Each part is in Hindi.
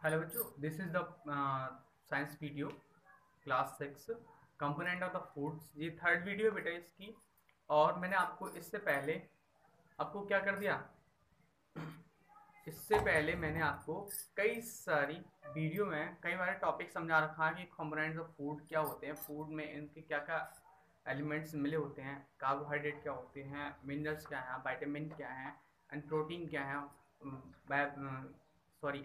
हेलो बच्चों, this is the science video class 6 component of the foods. ये थर्ड वीडियो बेटा इसकी। और मैंने आपको इससे पहले आपको क्या कर दिया, इससे पहले मैंने आपको कई सारी वीडियो में कई बार टॉपिक समझा रखा है कि कंपोनेंट्स ऑफ फूड क्या होते हैं, फूड में इनके क्या क्या एलिमेंट्स मिले होते हैं, कार्बोहाइड्रेट क्या होते हैं, मिनरल्स क्या हैं, विटामिन क्या हैं, एंड प्रोटीन क्या है, सॉरी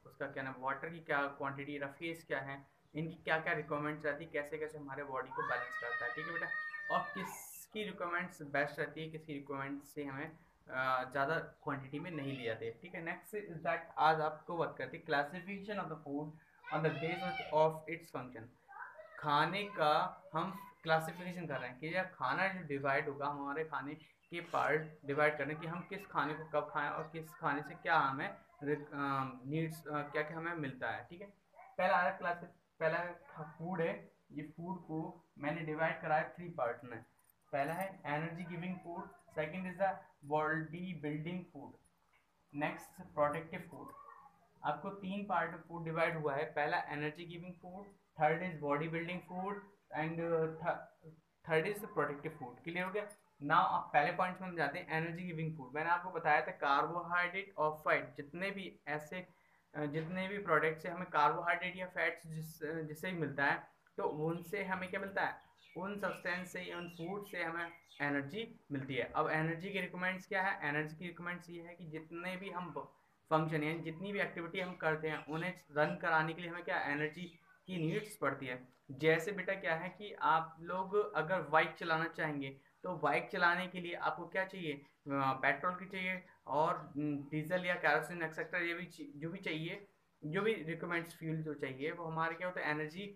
उसका क्या नाम, वाटर की क्या क्वांटिटी, रफेज क्या है, इनकी क्या क्या रिक्वायरमेंट्स रहती है, कैसे कैसे हमारे बॉडी को बैलेंस करता है। ठीक है बेटा। और किसकी रिक्वायरमेंट्स बेस्ट रहती है, किसकी रिक्वायरमेंट्स से हमें ज़्यादा क्वांटिटी में नहीं लिए जाते। ठीक है। नेक्स्ट इज दैट, आज आपको बात करते हैं classification of the food on the basis of its function. खाने का हम क्लासिफिकेशन कर रहे हैं कि यह खाना जो डिवाइड होगा, हमारे खाने के पार्ट डिवाइड करने कि हम किस खाने को कब खाएं और किस खाने से क्या हमें नीड्स क्या क्या हमें मिलता है। ठीक है। पहला क्लास, पहला फूड है। ये फूड को मैंने डिवाइड करा है थ्री पार्ट में। पहला है energy giving food, second is the body building food, next protective food. आपको तीन पार्ट में फूड डिवाइड हुआ है। पहला energy giving food, third is body building food, and third is protective food. Clear हो गया। नाउ आप पहले पॉइंट में जाते हैं, एनर्जी गिविंग फूड। मैंने आपको बताया था कार्बोहाइड्रेट और फैट, जितने भी ऐसे जितने भी प्रोडक्ट से हमें कार्बोहाइड्रेट या फैट्स जिससे ही मिलता है, तो उनसे हमें क्या मिलता है, उन सब्सटेंस से, उन फूड से हमें एनर्जी मिलती है। अब एनर्जी की रिक्वायरमेंट्स क्या है, एनर्जी की रिक्वायरमेंट्स ये है कि जितने भी हम फंक्शन यानी जितनी भी एक्टिविटी हम करते हैं उन्हें रन कराने के लिए हमें क्या एनर्जी की नीड्स पड़ती है। जैसे बेटा क्या है कि आप लोग अगर बाइक चलाना चाहेंगे, तो बाइक चलाने के लिए आपको क्या चाहिए, पेट्रोल की चाहिए, और डीजल या कैरोसिन एक्सेट्रा, ये भी जो भी चाहिए, जो भी रिक्वायरमेंट्स फ्यूल जो चाहिए, वो हमारे क्या होते हैं, एनर्जी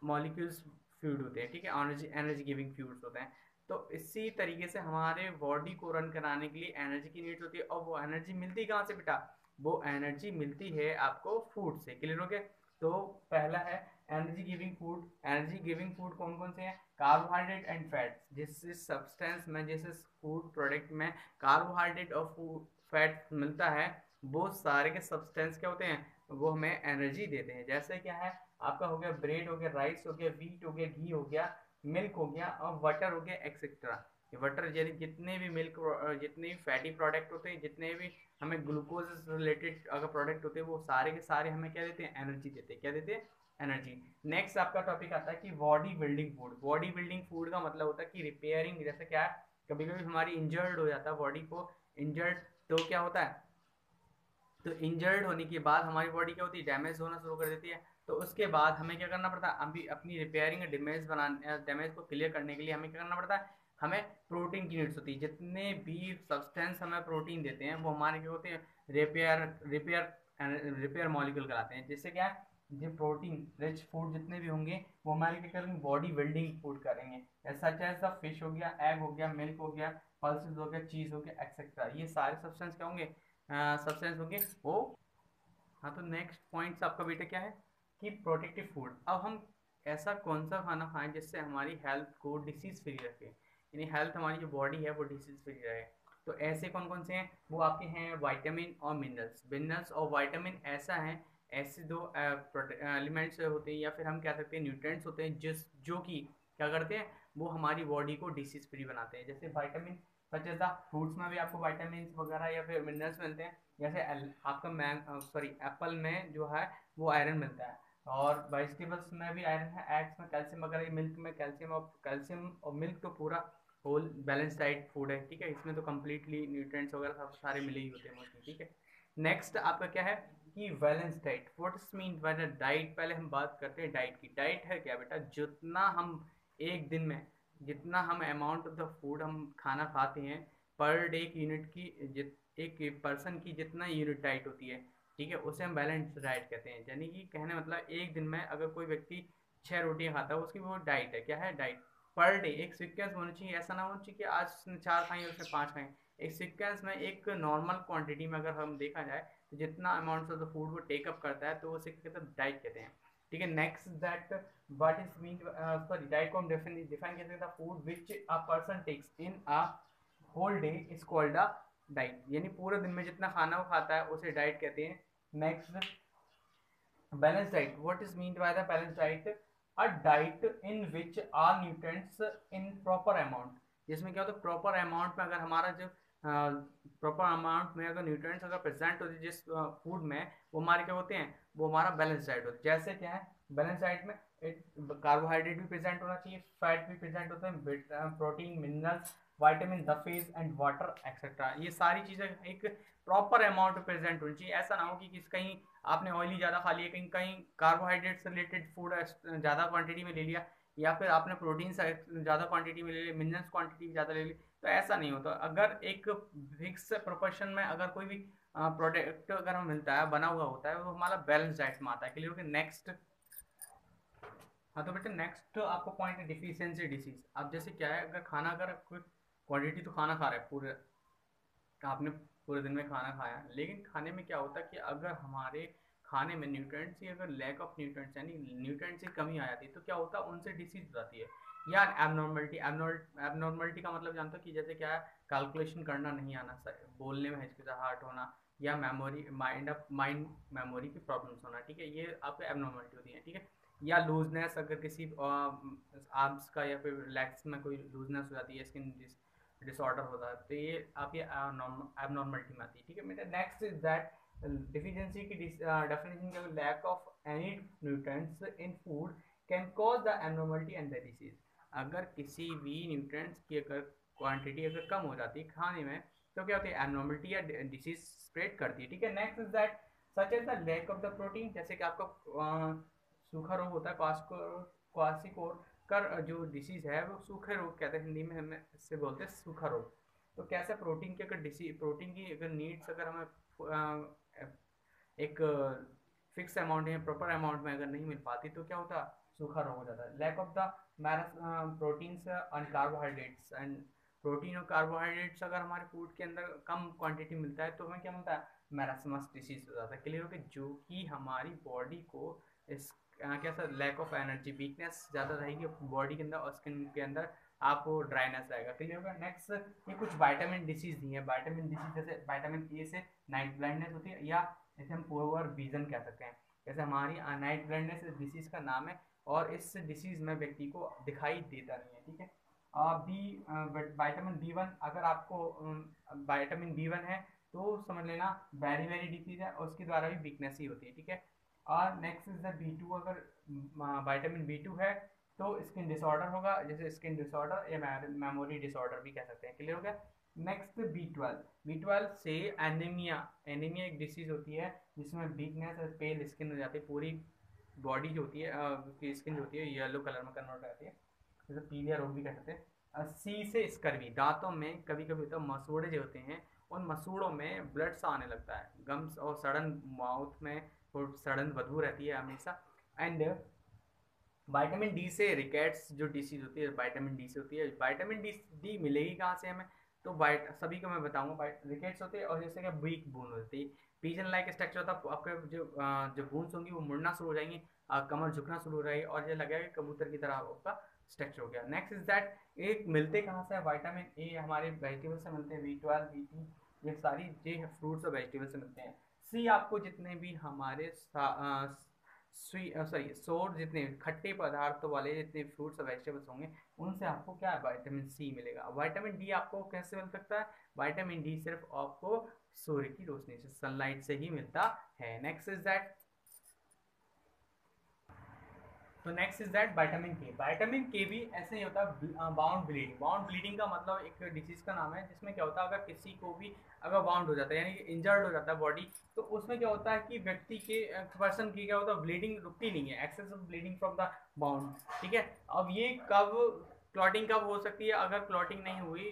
मॉलिक्यूल्स फ्यूड होते हैं। ठीक है। एनर्जी एनर्जी गिविंग फ्यूड्स होते हैं। तो इसी तरीके से हमारे बॉडी को रन कराने के लिए एनर्जी की नीड होती है। और वो एनर्जी मिलती कहाँ से बेटा, वो एनर्जी मिलती है आपको फूड से। क्लियर हो गया। तो पहला है energy giving food. Energy giving food कौन कौन से हैं, कार्बोहाइड्रेट एंड फैट्स। जिस सब्सटेंस में, जिस फूड प्रोडक्ट में कार्बोहाइड्रेट और फैट मिलता है, वो सारे के सब्सटेंस क्या होते हैं, वो हमें एनर्जी देते हैं। जैसे क्या है, आपका हो गया ब्रेड, हो गया राइस, हो गया वीट, हो गया घी, हो गया मिल्क, हो गया और बटर, हो गया एक्सेट्रा। ये बटर यानी जितने भी मिल्क, जितने भी फैटी प्रोडक्ट होते हैं, जितने भी हमें ग्लूकोज रिलेटेड अगर प्रोडक्ट होते हैं, वो सारे के सारे हमें क्या देते हैं, एनर्जी देते हैं। क्या देते हैं, एनर्जी। नेक्स्ट आपका टॉपिक आता है कि body building food. Body building food का मतलब होता है कि रिपेयरिंग। जैसे क्या है, कभी कभी हमारी इंजर्ड हो जाता है बॉडी को, इंजर्ड, तो क्या होता है, तो इंजर्ड होने के बाद हमारी बॉडी क्या होती है, डैमेज होना शुरू कर देती है। तो उसके बाद हमें क्या करना पड़ता है, अभी अपनी रिपेयरिंग डैमेज बनाने, डैमेज को क्लियर करने के लिए हमें क्या करना पड़ता है, हमें प्रोटीन की नीड्स होती है। जितने भी सब्सटेंस हमें प्रोटीन देते हैं, वो हमारे क्या होते हैं, रिपेयर रिपेयर रिपेयर मॉलिक्यूल कहलाते हैं। जिससे क्या है, जो प्रोटीन रिच फूड जितने भी होंगे, वो हमारे क्या करेंगे, बॉडी बिल्डिंग फूड करेंगे। सच एज द फिश हो गया, एग हो गया, मिल्क हो गया, पल्सेस हो गया, चीज हो गया एक्सेट्रा। ये सारे सब्सटेंस क्या होंगे, सब्सटेंस होंगे वो। हाँ, तो नेक्स्ट पॉइंट्स आपका बेटा क्या है कि प्रोटेक्टिव फूड। अब हम ऐसा कौन सा खाना खाएं जिससे हमारी हेल्थ को डिसीज फ्री रखे, यानी हेल्थ, हमारी जो बॉडी है वो डिसीज फ्री रहे। तो ऐसे कौन कौन से हैं, वो आपके हैं विटामिन और मिनरल्स। मिनरल्स और विटामिन ऐसा है, ऐसे दो एलिमेंट्स होते हैं, या फिर हम कह सकते हैं न्यूट्रिएंट्स होते हैं, जिस जो कि क्या करते हैं, वो हमारी बॉडी को डिसीज फ्री बनाते हैं। जैसे vitamin, such as the fruits में भी आपको विटामिन वगैरह या फिर मिनरल्स मिलते हैं। जैसे आपका सॉरी एप्पल में जो है वो आयरन मिलता है, और वेजिटेबल्स में भी आयरन है, एग्स में कैल्शियम वगैरह, मिल्क में कैल्शियम, और कैल्शियम और मिल्क तो पूरा होल बैलेंस डाइट फूड है। ठीक है। इसमें तो कम्प्लीटली न्यूट्रिएंट्स वगैरह सब सारे मिले ही होते हैं मोस्टली। ठीक है। नेक्स्ट आपका क्या है कि balance diet. What's mean by the diet, पहले हम बात करते हैं डाइट की। डाइट है क्या बेटा, जितना हम एक दिन में, जितना हम अमाउंट ऑफ द फूड हम खाना खाते हैं पर डे की यूनिट की, एक पर्सन की जितना यूनिट डाइट होती है, ठीक है, उसे हम बैलेंस डाइट कहते हैं। यानी कि कहने मतलब एक दिन में अगर कोई व्यक्ति 6 रोटियां खाता है, उसकी वो डाइट है। क्या है, डाइट। पर डे एक सीक्वेंस होना चाहिए, ऐसा ना होना चाहिए कि आज उसने 4 खाई उसने 5 खाई। एक सीक्वेंस में, एक नॉर्मल क्वांटिटी में अगर हम देखा जाए, तो जितना अमाउंट ऑफ द फूड वो टेकअप करता है, तो उसे कहते हैं डाइट कहते हैं। ठीक है। Next that, what is mean, sorry, diet को हम डिफाइन कैसे करते हैं, food which a person takes in a whole day is called a diet. यानी पूरे दिन में जितना खाना वो खाता है उसे डाइट कहते हैं। Next, Balanced diet. What is meant by the balanced diet? A diet in which all nutrients in proper amount. जिसमें क्या होता है, प्रॉपर अमाउंट में अगर हमारा जो प्रॉपर अमाउंट में अगर न्यूट्रिएंट्स अगर प्रेजेंट होते हैं जिस फूड में, वो हमारे क्या होते हैं, वो हमारा बैलेंस डाइट होता है। जैसे क्या है बैलेंस डाइट में, कार्बोहाइड्रेट भी प्रेजेंट होना चाहिए, फैट भी प्रेजेंट होते हैं, protein, minerals, vitamin, the phase and water etcetera. ये सारी चीजें एक प्रॉपर अमाउंट में प्रेजेंट होनी चाहिए। ऐसा ना हो कि कहीं आपने ऑयली ज़्यादा खा लिया, कहीं कहीं कार्बोहाइड्रेट से रिलेटेड फूड ज़्यादा क्वांटिटी में ले लिया, या फिर आपने प्रोटीन ज़्यादा क्वांटिटी में ले लिया, मिनरल्स क्वांटिटी ज़्यादा ले ली, तो ऐसा नहीं होता। अगर एक फिक्स प्रोपोर्शन में अगर कोई भी प्रोडक्ट अगर हमें मिलता है, बना हुआ होता है, वो हमारा बैलेंस डाइट में आता है। क्लियर हो गया? नेक्स्ट, हाँ तो बेटा नेक्स्ट आपको पॉइंट है डिफिशियंसी डिसीज। अब जैसे क्या है, अगर खाना, अगर कोई क्वांटिटी तो खाना खा रहा है, पूरे आपने पूरे दिन में खाना खाया, लेकिन खाने में क्या होता है कि अगर हमारे खाने में न्यूट्रिएंट्स की अगर लैक ऑफ न्यूट्रिएंट्स यानी न्यूट्रिएंट्स की कमी आ जाती है, तो क्या होता है, उनसे डिसीज हो जाती है। या एबनॉर्मलिटी, एबनॉर्मलिटी का मतलब जानते हो कि जैसे क्या है, कैलकुलेशन करना नहीं आना, बोलने में हिचकिचाहट होना, या मेमोरी माइंड मेमोरी की प्रॉब्लम्स होना, ठीक है, ये आपको एबनॉर्मलिटी होती है, ठीक है। या लूजनेस, अगर किसी आर्म्स का या फिर लेग्स में कोई लूजनेस हो जाती है, स्किन डिसऑर्डर होता है, तो ये आपकी एबनॉर्मलिटी में आती है, ठीक है बेटा। नेक्स्ट इज दैट डिफिशियंसी की डेफिनेशन क्या, lack of any nutrients in food can cause the abnormality and the disease. अगर किसी भी न्यूट्रिएंट्स की अगर क्वांटिटी अगर कम हो जाती है खाने में, तो क्या होती है, एबनॉर्मलिटी या डिसीज स्प्रेड करती है, ठीक है। Next is that such as the lack of the protein, जैसे कि आपका सूखा रोग होता है, क्वासिकोर कर जो डिसीज है, वो सूखे रोग कहते हैं, हिंदी में हमें इससे बोलते हैं सूखा रोग। तो कैसे प्रोटीन की अगर डिसीज, प्रोटीन की अगर नीड्स अगर हमें एक फिक्स अमाउंट या प्रॉपर अमाउंट में अगर नहीं मिल पाती, तो क्या होता है, सूखा रोग हो जाता है। Lack of the proteins and carbohydrates, and protein और कार्बोहाइड्रेट्स अगर हमारे फूड के अंदर कम क्वांटिटी मिलता है, तो हमें क्या मिलता है, मैरास्मस डिसीज हो जाता है। क्लियर हो गया? जो कि हमारी बॉडी को इस कैसा, लैक ऑफ एनर्जी, वीकनेस ज़्यादा रहेगी बॉडी के अंदर, और स्किन के अंदर आपको ड्राइनेस रहेगा। क्लियर होगा? नेक्स्ट, ये कुछ विटामिन डिसीज दी है। विटामिन डिसीज जैसे विटामिन ए से नाइट ब्लाइंडनेस होती है, या जैसे हम पुअर विजन कह सकते हैं। जैसे हमारी नाइट ब्लाइंडनेस इस डिसीज का नाम है, और इस डिसीज में व्यक्ति को दिखाई देता नहीं है, ठीक है। बी विटामिन बी 1, अगर आपको विटामिन बी 1 है, तो समझ लेना वेरी वेरी डिसीज है, और उसके द्वारा भी वीकनेस ही होती है, ठीक है। और नेक्स्ट इज द बी 2, अगर विटामिन बी 2 है, तो स्किन डिसऑर्डर होगा, जैसे स्किन डिसऑर्डर या मेमोरी डिसऑर्डर भी कह सकते हैं। क्लियर हो गया? नेक्स्ट बी 12 से एनीमिया। एनीमिया एक डिसीज होती है जिसमें वीकनेस और पेल स्किन हो जाती है, पूरी बॉडी जो होती है की स्किन जो होती है येलो कलर में कन्वर्ट हो जाती है, जैसे पीलिया रोग भी कह सकते हैं। सी से स्कर्वी, दांतों में कभी कभी होता है, मसूड़े जो होते हैं, उन मसूड़ों में ब्लड सा आने लगता है, गम्स और सडन माउथ में सडन बदबू रहती है हमेशा। एंड विटामिन डी से रिकेट्स जो डिसीज होती है, विटामिन डी से होती है। विटामिन डी मिलेगी कहाँ से हमें, तो सभी को मैं बताऊंगा। रिकेट्स होते हैं, और जैसे कि वीक बोन होती है, पीजन लाइक स्ट्रक्चर होता है, आपके जो बोन्स होंगी वो मुड़ना शुरू हो जाएंगी, कमर झुकना शुरू हो रहेगी, और ये लगेगा कि कबूतर की तरह आपका स्ट्रक्चर हो गया। नेक्स्ट इज दैट, एक मिलते कहाँ से है, विटामिन ए हमारे वेजिटेबल से मिलते हैं, बी 12 बी 2, ये सारी जो फ्रूट्स और वेजिटेबल से मिलते हैं। सी आपको जितने भी हमारे सॉरी सोर, जितने खट्टे पदार्थों वाले जितने फ्रूट्स और वेजिटेबल्स होंगे, उनसे आपको क्या है, विटामिन सी मिलेगा। विटामिन डी आपको कैसे मिल सकता है, विटामिन डी सिर्फ आपको सूर्य की रोशनी से, सनलाइट से ही मिलता है। नेक्स्ट इज दैट, तो नेक्स्ट इज दैट विटामिन के। विटामिन के भी ऐसे ही होता है, बाउंड ब्लीडिंग। बाउंड ब्लीडिंग का मतलब एक डिसीज का नाम है, जिसमें क्या होता है, अगर किसी को भी अगर बाउंड हो जाता है, यानी कि इंजर्ड हो जाता है बॉडी, तो उसमें क्या होता है कि व्यक्ति के पर्सन की क्या होता है, ब्लीडिंग रुकती नहीं है, excessive bleeding from the bound, ठीक है। अब ये कब क्लॉटिंग कब हो सकती है, अगर क्लॉटिंग नहीं हुई,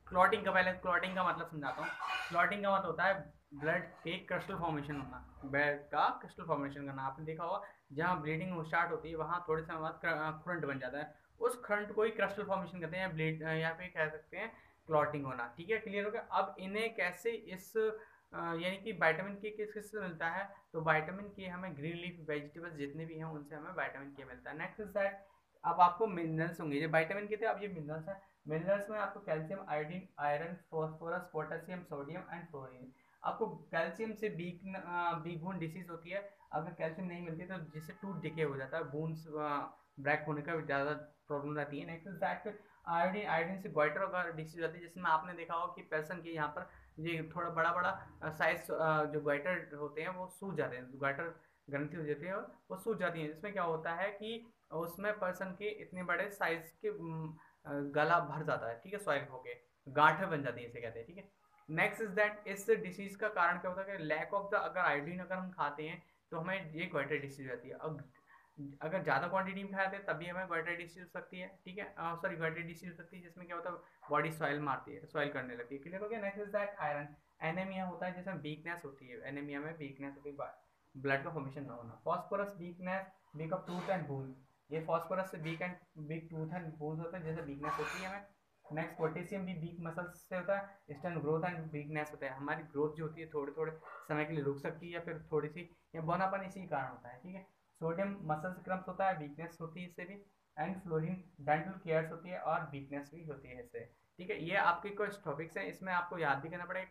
क्लॉटिंग का, पहले क्लॉटिंग का मतलब समझाता हूँ। क्लॉटिंग का मतलब होता है ब्लड के क्रिस्टल फॉर्मेशन होना, ब्लड का क्रिस्टल फॉर्मेशन करना। आपने देखा होगा जहाँ ब्लीडिंग स्टार्ट होती है, वहाँ थोड़े समय बाद खुरंट बन जाता है, उस खुरंट को ही क्रिस्टल फॉर्मेशन कहते हैं, ब्लीड यहाँ पे कह सकते हैं क्लॉटिंग होना, ठीक है। क्लियर हो गया? अब इन्हें कैसे इस यानी कि विटामिन के किस किस से मिलता है, तो विटामिन के हमें ग्रीन लीफ वेजिटेबल्स जितने भी हैं, उनसे हमें विटामिन के मिलता है। नेक्स्ट इज दैट, अब आपको मिनरल्स होंगे, जो विटामिन के थे, अब ये मिनरल्स हैं। मिनरल्स में आपको calcium, iodine, iron, phosphorus, potassium, sodium and fluorine. आपको कैल्शियम से वीक बोन डिसीज होती है, अगर कैल्शियम नहीं मिलती तो जिससे टूथ डिके हो जाता है, बोन्स ब्रेक होने का ज़्यादा प्रॉब्लम रहती है। Next is that iodine, iodine से गोइटर का डिसीज होती है, जिसमें आपने देखा होगा कि पर्सन के यहाँ पर ये थोड़ा बड़ा बड़ा साइज जो गोइटर होते हैं वो सूज जाते हैं, गोइटर ग्रंथि हो जाती है और वो सूज जाती है, जिसमें क्या होता है कि उसमें पर्सन के इतने बड़े साइज के गला भर जाता है, ठीक है, सॉइल होके गांठें बन जाती है, इसे कहते हैं, ठीक है। नेक्स्ट इज दैट इस डिसीज का कारण क्या होता है कि लैक ऑफ द, अगर आयोडीन अगर हम खाते हैं तो हमें ये गोइटर डिसीज रहती है। अब अगर ज़्यादा क्वांटिटी में खाते हैं तभी हमें गोइटर डिसीज हो सकती है, ठीक है, सॉरी गोइटर डिसीज हो सकती है, जिसमें क्या होता है बॉडी सॉइल मारती है, सॉइल करने लगती है, क्लियर हो गया। Next is that iron, anaemia होता है जिसमें वीकनेस होती है, एनीमिया में वीकनेस होती है, ब्लड का फॉर्मेशन ना होना। Phosphorus, weakness, weak of tooth and bone, ये फॉस्फोरस से वीक टूथ एंड बोन्स होते हैं, जैसे वीकनेस होती है हमें। नेक्स्ट पोटेशियम भी वीक मसल्स से होता है, स्टर्न ग्रोथ एंड वीकनेस होता है, हमारी ग्रोथ जो होती है थोड़े थोड़े समय के लिए रुक सकती है या फिर थोड़ी सी या बौनापन इसी कारण होता है, ठीक है। सोडियम मसल्स क्रम्स होता है, वीकनेस होती है इससे भी। एंड फ्लोरीन डेंटल केयर्स होती है और वीकनेस भी होती है इससे, ठीक है। ये आपके कुछ टॉपिक्स हैं, इसमें आपको याद भी करना पड़ेगा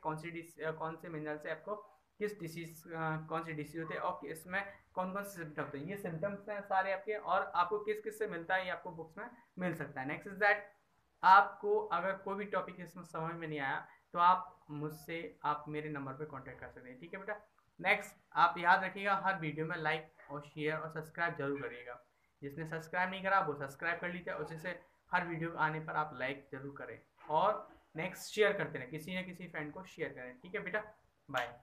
कौन से मिनरल से आपको किस डिसीज कौन सी डिसीज होती है और इसमें कौन कौन से सिम्टम्स होते हैं, ये सिम्टम्स हैं सारे आपके, और आपको किस किस से मिलता है ये आपको बुक्स में मिल सकता है। नेक्स्ट इज दैट आपको अगर कोई भी टॉपिक इसमें समझ में नहीं आया तो आप मेरे नंबर पे कांटेक्ट कर सकते हैं, ठीक है बेटा। नेक्स्ट आप याद रखिएगा, हर वीडियो में लाइक और शेयर और सब्सक्राइब जरूर करिएगा, जिसने सब्सक्राइब नहीं करा वो सब्सक्राइब कर लीजिए, और जिससे हर वीडियो आने पर आप लाइक जरूर करें, और नेक्स्ट शेयर करते रहें, किसी न किसी फ्रेंड को शेयर करें, ठीक है बेटा। बाय।